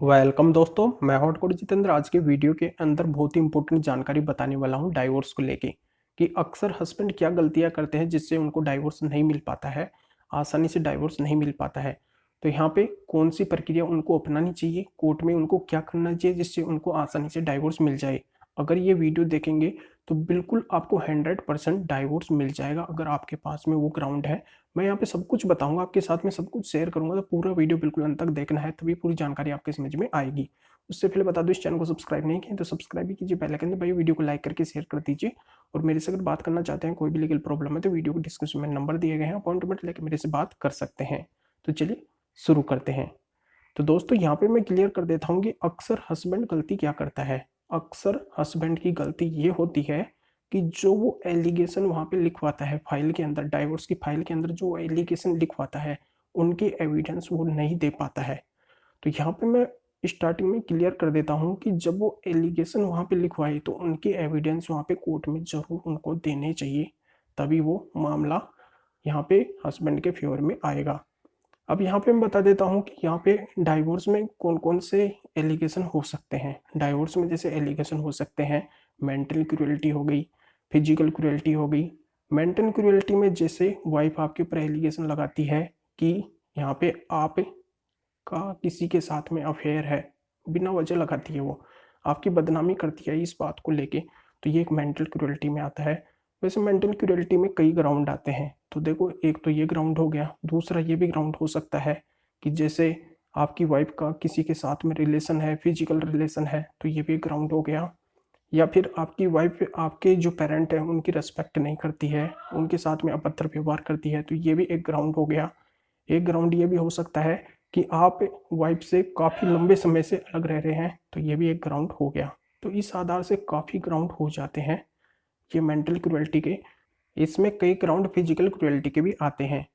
Welcome दोस्तों, मैं hot code Jitendra. आज के वीडियो के अंदर बहुत ही इंपॉर्टेंट जानकारी बताने वाला हूं डाइवोर्स को लेके कि अक्सर हस्बैंड क्या गलतियां करते हैं जिससे उनको डाइवोर्स नहीं मिल पाता है, आसानी से डाइवोर्स नहीं मिल पाता है। तो यहाँ पे कौन सी प्रक्रिया उनको अपनानी चाहिए, कोर्ट में उनको क्या करना चाहिए जिससे उनको आसानी से डाइवोर्स मिल जाए। अगर ये वीडियो देखेंगे तो बिल्कुल आपको 100% डाइवोर्स मिल जाएगा अगर आपके पास में वो ग्राउंड है। मैं यहाँ पे सब कुछ बताऊंगा, आपके साथ में सब कुछ शेयर करूंगा, तो पूरा वीडियो बिल्कुल अंत तक देखना है, तभी पूरी जानकारी आपके समझ में आएगी। उससे पहले बता दो, इस चैनल को सब्सक्राइब नहीं किया तो सब्सक्राइब भी कीजिए, बेल आइकन दबाइए, वीडियो को लाइक करके शेयर कर दीजिए। और मेरे से अगर बात करना चाहते हैं, कोई भी लीगल प्रॉब्लम है, तो वीडियो को डिस्क्रिप्शन में नंबर दिए गए हैं, अपॉइंटमेंट लेकर मेरे से बात कर सकते हैं। तो चलिए शुरू करते हैं। तो दोस्तों यहाँ पे मैं क्लियर कर देता हूँ कि अक्सर हस्बैंड गलती क्या करता है। अक्सर हस्बैंड की गलती ये होती है कि जो वो एलिगेशन वहाँ पे लिखवाता है फाइल के अंदर, डाइवोर्स की फाइल के अंदर जो एलिगेशन लिखवाता है, उनके एविडेंस वो नहीं दे पाता है। तो यहाँ पे मैं स्टार्टिंग में क्लियर कर देता हूँ कि जब वो एलिगेशन वहाँ पे लिखवाए तो उनके एविडेंस वहाँ पे कोर्ट में जरूर उनको देने चाहिए, तभी वो मामला यहाँ पे हस्बैंड के फेवर में आएगा। अब यहाँ पे मैं बता देता हूँ कि यहाँ पे डाइवोर्स में कौन कौन से एलिगेशन हो सकते हैं। डाइवोर्स में जैसे एलिगेशन हो सकते हैं, मेंटल क्रूएल्टी हो गई, फिजिकल क्रूएल्टी हो गई। मेंटल क्रूएल्टी में जैसे वाइफ आपके ऊपर एलिगेशन लगाती है कि यहाँ पे आप का किसी के साथ में अफेयर है, बिना वजह लगाती है, वो आपकी बदनामी करती है इस बात को लेके, तो ये एक मेंटल क्रूएल्टी में आता है। वैसे मेंटल क्रूएल्टी में कई ग्राउंड आते हैं, तो देखो एक तो ये ग्राउंड हो गया, दूसरा ये भी ग्राउंड हो सकता है कि जैसे आपकी वाइफ का किसी के साथ में रिलेशन है, फिजिकल रिलेशन है, तो ये भी एक ग्राउंड हो गया। या फिर आपकी वाइफ आपके जो पेरेंट है उनकी रिस्पेक्ट नहीं करती है, उनके साथ में अभद्र व्यवहार करती है, तो ये भी एक ग्राउंड हो गया। एक ग्राउंड ये भी हो सकता है कि आप वाइफ से काफ़ी लंबे समय से अलग रह रहे हैं, तो ये भी एक ग्राउंड हो गया। तो इस आधार से काफ़ी ग्राउंड हो जाते हैं ये मेंटल क्रुएल्टी के। इसमें कई ग्राउंड फिजिकल क्रुएल्टी के भी आते हैं।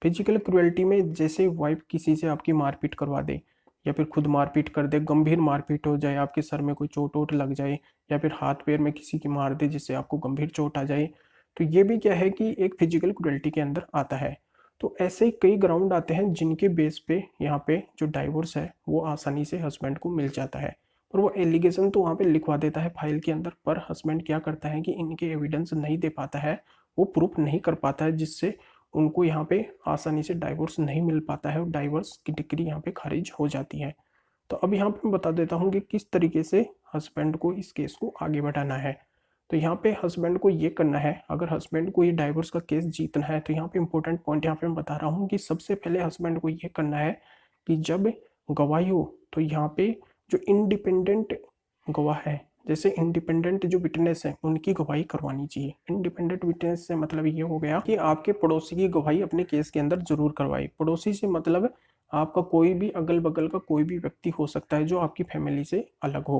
फिजिकल क्रुएल्टी में जैसे वाइफ किसी से आपकी मारपीट करवा दे, या फिर खुद मारपीट कर दे, गंभीर मारपीट हो जाए, आपके सर में कोई चोट वोट लग जाए, या फिर हाथ पैर में किसी की मार दे जिससे आपको गंभीर चोट आ जाए, तो ये भी क्या है कि एक फिजिकल क्रुएल्टी के अंदर आता है। तो ऐसे ही कई ग्राउंड आते हैं जिनके बेस पे यहाँ पे जो डाइवोर्स है वो आसानी से हस्बैंड को मिल जाता है। और वो एलिगेशन तो वहाँ पे लिखवा देता है फाइल के अंदर, पर हस्बैंड क्या करता है कि इनके एविडेंस नहीं दे पाता है, वो प्रूफ नहीं कर पाता है, जिससे उनको यहाँ पे आसानी से डाइवोर्स नहीं मिल पाता है और डाइवोर्स की डिग्री यहाँ पे खारिज हो जाती है। तो अब यहाँ पे मैं बता देता हूँ कि किस तरीके से हस्बैंड को इस केस को आगे बढ़ाना है। तो यहाँ पे हस्बैंड को ये करना है, अगर हस्बैंड को ये डाइवोर्स का केस जीतना है, तो यहाँ पे इंपॉर्टेंट पॉइंट यहाँ पे मैं बता रहा हूँ कि सबसे पहले हस्बैंड को ये करना है कि जब गवाही हो तो यहाँ पे जो इंडिपेंडेंट गवाह है, जैसे इंडिपेंडेंट जो विटनेस है उनकी गवाही करवानी चाहिए। इंडिपेंडेंट विटनेस से मतलब ये हो गया कि आपके पड़ोसी की गवाही अपने केस के अंदर जरूर करवाई। पड़ोसी से मतलब आपका कोई भी अगल बगल का कोई भी व्यक्ति हो सकता है जो आपकी फैमिली से अलग हो,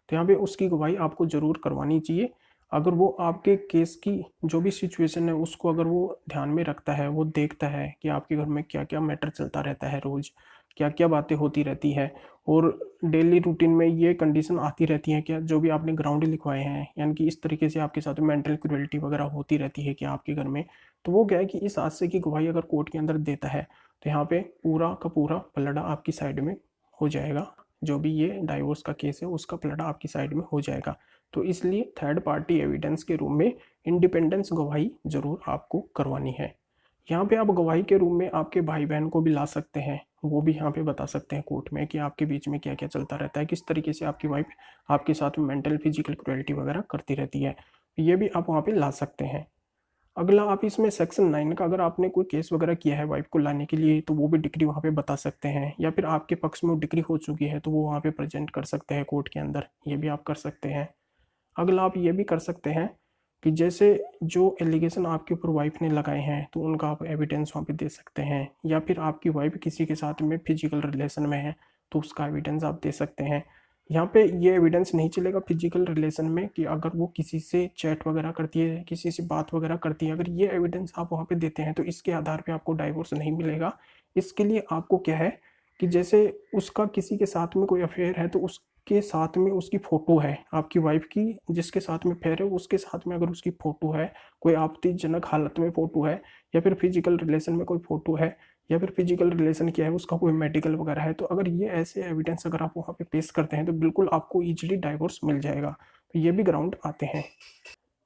तो यहाँ पे उसकी गवाही आपको जरूर करवानी चाहिए। अगर वो आपके केस की जो भी सिचुएशन है उसको अगर वो ध्यान में रखता है, वो देखता है कि आपके घर में क्या क्या मैटर चलता रहता है, रोज़ क्या क्या बातें होती रहती है, और डेली रूटीन में ये कंडीशन आती रहती है क्या, जो भी आपने ग्राउंड लिखवाए हैं, यानी कि इस तरीके से आपके साथ मेंटल क्रुएल्टी वगैरह होती रहती है क्या आपके घर में, तो वो क्या है कि इस हादसे की गवाही अगर कोर्ट के अंदर देता है तो यहाँ पे पूरा का पूरा पलड़ा आपकी साइड में हो जाएगा। जो भी ये डाइवोर्स का केस है उसका पलड़ा आपकी साइड में हो जाएगा। तो इसलिए थर्ड पार्टी एविडेंस के रूम में इंडिपेंडेंस गवाही जरूर आपको करवानी है। यहाँ पे आप गवाही के रूम में आपके भाई बहन को भी ला सकते हैं, वो भी यहाँ पे बता सकते हैं कोर्ट में कि आपके बीच में क्या क्या चलता रहता है, किस तरीके से आपकी वाइफ आपके साथ में मेंटल फिजिकल क्रुएल्टी वगैरह करती रहती है, ये भी आप वहाँ पे ला सकते हैं। अगला आप इसमें सेक्शन 9 का अगर आपने कोई केस वगैरह किया है वाइफ को लाने के लिए, तो वो भी डिग्री वहाँ पे बता सकते हैं, या फिर आपके पक्ष में वो डिग्री हो चुकी है तो वो वहाँ पे प्रेजेंट कर सकते हैं कोर्ट के अंदर, ये भी आप कर सकते हैं। अगला आप ये भी कर सकते हैं कि जैसे जो एलिगेशन आपके ऊपर वाइफ ने लगाए हैं तो उनका आप एविडेंस वहाँ पे दे सकते हैं, या फिर आपकी वाइफ किसी के साथ में फिजिकल रिलेशन में है तो उसका एविडेंस आप दे सकते हैं। यहाँ पे ये एविडेंस नहीं चलेगा फिजिकल रिलेशन में कि अगर वो किसी से चैट वगैरह करती है, किसी से बात वगैरह करती है, अगर ये एविडेंस आप वहाँ पे देते हैं तो इसके आधार पे आपको डाइवोर्स नहीं मिलेगा। इसके लिए आपको क्या है कि जैसे उसका किसी के साथ में कोई अफेयर है तो उसके साथ में उसकी फ़ोटो है, आपकी वाइफ की जिसके साथ में अफेयर है उसके साथ में अगर उसकी फ़ोटो है, कोई आपत्तिजनक हालत में फ़ोटो है, या फिर फिजिकल रिलेशन में कोई फ़ोटो है, या फिर फिजिकल रिलेशन क्या है, उसका कोई मेडिकल वगैरह है, तो अगर ये ऐसे एविडेंस अगर आप वहाँ पे पेश करते हैं तो बिल्कुल आपको ईजिली डाइवोर्स मिल जाएगा। तो ये भी ग्राउंड आते हैं।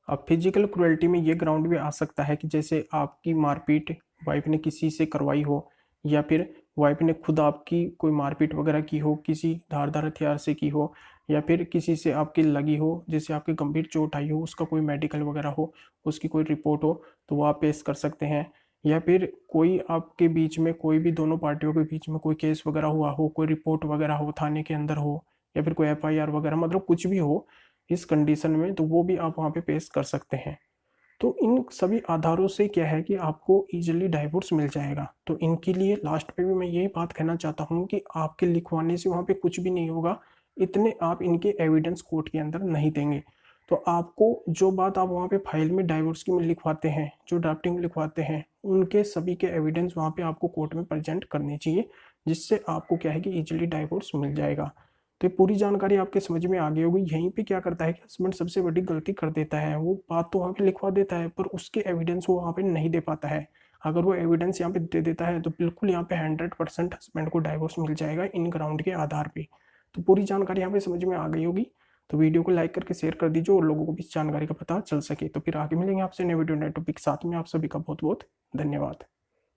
अब फिजिकल क्रुएल्टी में ये ग्राउंड भी आ सकता है कि जैसे आपकी मारपीट वाइफ ने किसी से करवाई हो, या फिर वाइफ ने खुद आपकी कोई मारपीट वगैरह की हो, किसी धारदार हथियार से की हो, या फिर किसी से आपकी लगी हो जिससे आपकी गंभीर चोट आई हो, उसका कोई मेडिकल वगैरह हो, उसकी कोई रिपोर्ट हो, तो वो आप पेश कर सकते हैं। या फिर कोई आपके बीच में, कोई भी दोनों पार्टियों के बीच में कोई केस वगैरह हुआ हो, कोई रिपोर्ट वगैरह हो थाने के अंदर हो, या फिर कोई एफआईआर वगैरह, मतलब कुछ भी हो इस कंडीशन में, तो वो भी आप वहाँ पे पेश कर सकते हैं। तो इन सभी आधारों से क्या है कि आपको इजीली डाइवोर्स मिल जाएगा। तो इनके लिए लास्ट पे भी मैं यही बात कहना चाहता हूँ कि आपके लिखवाने से वहाँ पे कुछ भी नहीं होगा, इतने आप इनके एविडेंस कोर्ट के अंदर नहीं देंगे। तो आपको जो बात आप वहाँ पे फाइल में डाइवोर्स की में लिखवाते हैं, जो ड्राफ्टिंग में लिखवाते हैं, उनके सभी के एविडेंस वहाँ पे आपको कोर्ट में प्रेजेंट करने चाहिए, जिससे आपको क्या है कि इजीली डाइवोर्स मिल जाएगा। तो ये पूरी जानकारी आपके समझ में आ गई होगी। यहीं पे क्या करता है कि हस्बैंड सबसे बड़ी गलती कर देता है, वो बात तो वहाँ पे लिखवा देता है पर उसके एविडेंस वो वहाँ पे नहीं दे पाता है। अगर वो एविडेंस यहाँ पे दे देता है तो बिल्कुल यहाँ पे 100% हस्बैंड को डाइवोर्स मिल जाएगा इन ग्राउंड के आधार पे। तो पूरी जानकारी यहाँ पे समझ में आ गई होगी। तो वीडियो को लाइक करके शेयर कर दीजिए और लोगों को भी इस जानकारी का पता चल सके। तो फिर आगे मिलेंगे आपसे नए वीडियो नए टॉपिक के साथ में। आप सभी का बहुत बहुत धन्यवाद।